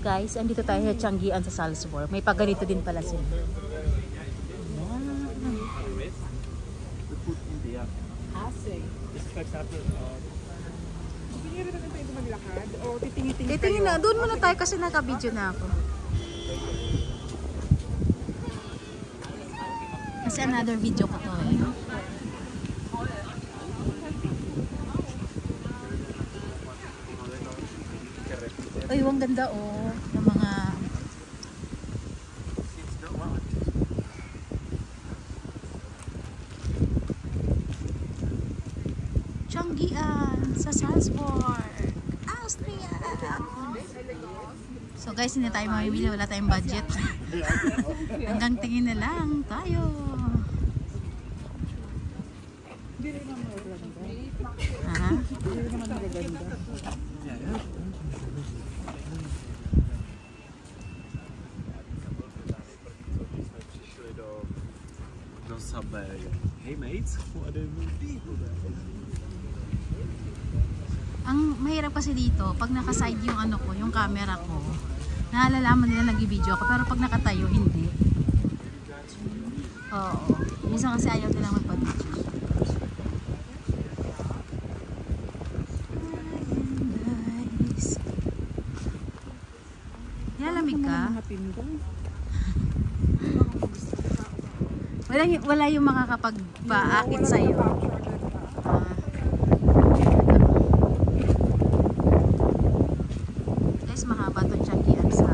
guys, andito tayo sa Changian sa Salzburg. May paganito din pala sila. Titingin na, doon muna tayo kasi naka-video na ako. Kasi another video ko to eh. Ay, ang ganda oh, ng mga Changian sa Salzburg, Austria. So guys, hindi tayo mamimili, wala tayong budget. Hanggang tingin na lang tayo. Aha. Hey mates, what are the people there? Ang mahirap kasi dito, pag naka-side yung ano ko, yung camera ko, naalalaman nila nag-video ako, pero pag nakatayo, hindi. Oo. Minsan kasi ayaw nilang magpa-video. Guys. Yalamig ka? Wala yung makakapagpaakit sa'yo. Guys, mahaba itong Changian sa...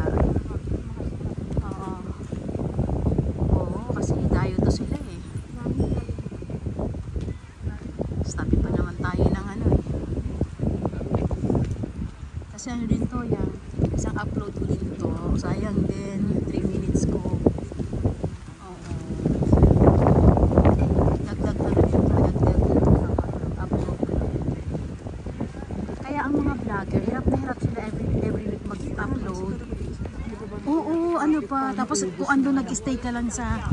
Oo, kasi dayo to sila eh. Stabi pa naman tayo ng ano eh. Kasi ano din to, yung isang upload ko din to. Sayang din, 3 minutes ko. Hirap na hirap sila every week mag-upload. Oo, ano pa. Tapos kung ando nag-stay ka lang sa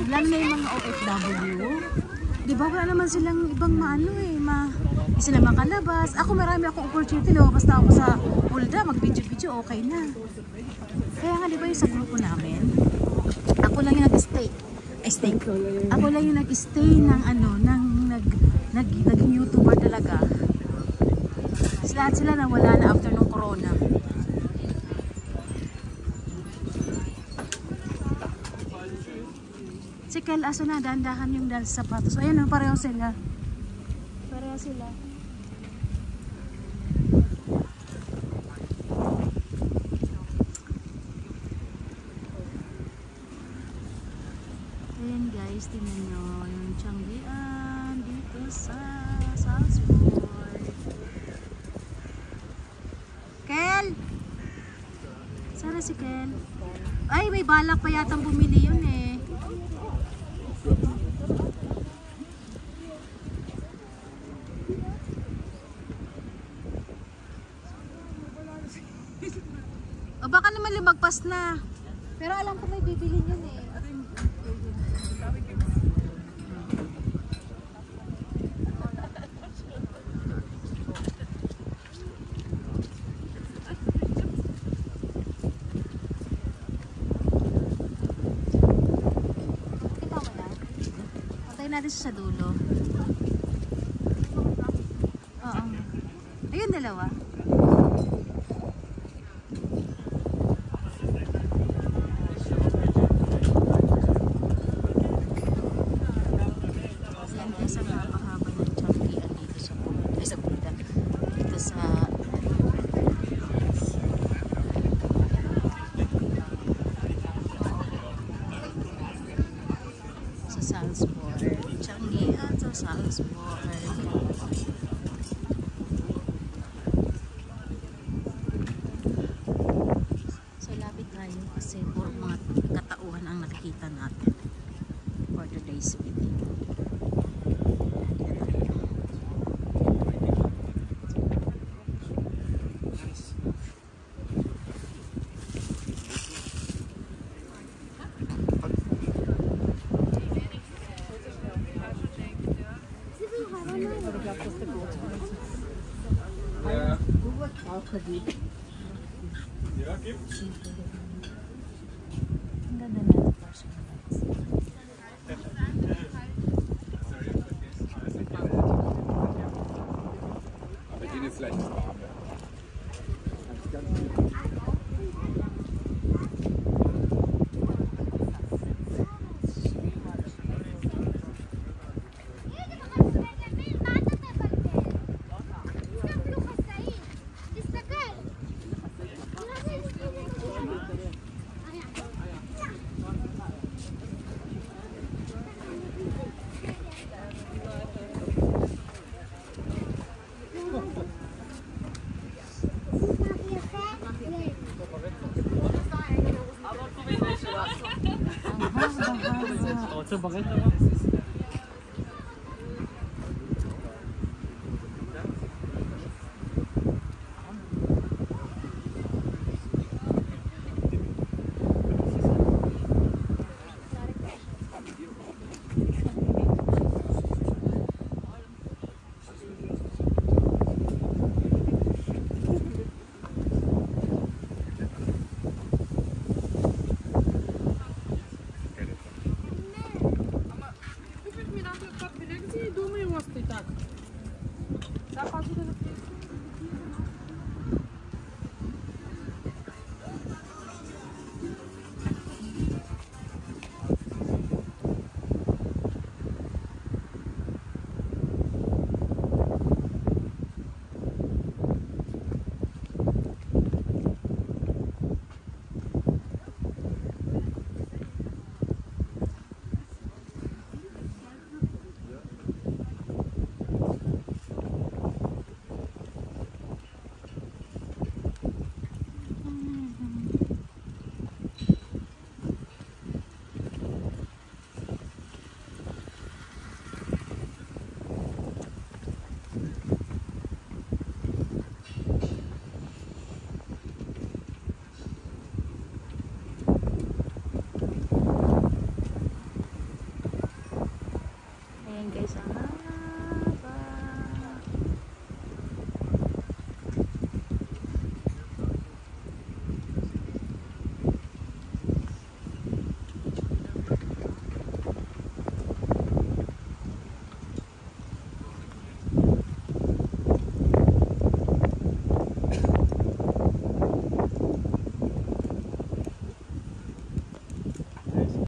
lalo na yung mga OFW. Diba wala naman silang ibang maano eh. Hindi sila makalabas. Ako marami akong opportunity. Basta ako sa Ulda, mag-video-video, okay na. Kaya nga diba yung sa grupo namin, ako lang yung nag-stay. Ako lang yung nag-stay ng ano, naging YouTuber talaga. Lahat sila na wala na after nung corona. Si Kel, aso na, dahan-dahan yung dahil sa sapatos. Ayan, pareho sila. Pareho sila. Ayan guys, tingnan nyo yung Changian dito sa Salzburg. Kel! Sana si Kel. Ay, may balak pa yatang bumili yun eh. O baka naman lumagpas na. Pero alam ko may bibili yun eh. Natin sa dulo. Oo. Ayun, dalawa. Ayan guys, ang napahaba ng Changian dito sa Bulda. Dito sa Salzburg. Changian sa Salzburg. So lapit tayo kasi puro mga katauhan ang nakikita natin for today's video. Ang ganda na ng personalize. Aber denen ist vielleicht das Warme. Ang haba-haba. Oh, so bakit naman?